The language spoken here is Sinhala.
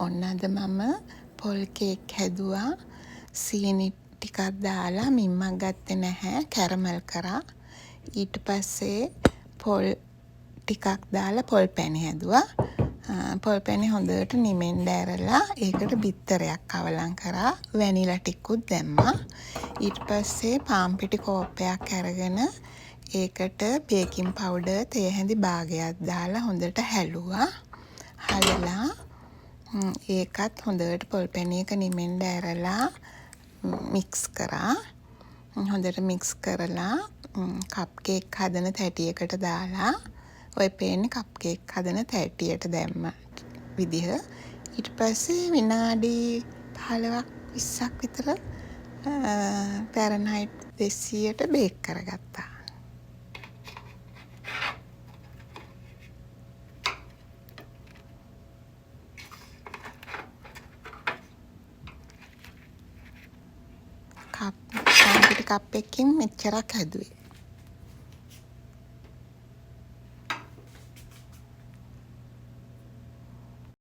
ඔන්න අද මම පොල් කේක් හැදුවා. සීනි ටිකක් දාලා මිම්මක් ගත්තේ නැහැ. කැරමල් කරා. ඊට පස්සේ පොල් ටිකක් දාලා පොල් පැණි හැදුවා. පොල් පැණි හොඳට නිමෙන්න ඇරලා ඒකට බිත්තරයක් අවලං කරා. වැනිලා ටිකුත් දැම්මා. ඊට පස්සේ පාන් පිටි කෝප්පයක් අරගෙන ඒකට බේකින් පවුඩර් තේ හැඳි භාගයක් දාලා හොඳට හැලුවා. හලලා ඒකත් හොඳට පොල් පැණි එක නිමෙන්න ඇරලා මික්ස් කරා. හොඳට මික්ස් කරලා කප් කේක් හදන තැටියකට දාලා ඔය පේන්නේ කප් කේක් හදන තැටියට දැම්ම විදිහ. ඊට පස්සේ විනාඩි 15ක් 20ක් විතර ෆැරන්හයිට් 200ට බේක් කරගත්තා. කප් කප් එකකින් මෙච්චරක් හැදුවේ.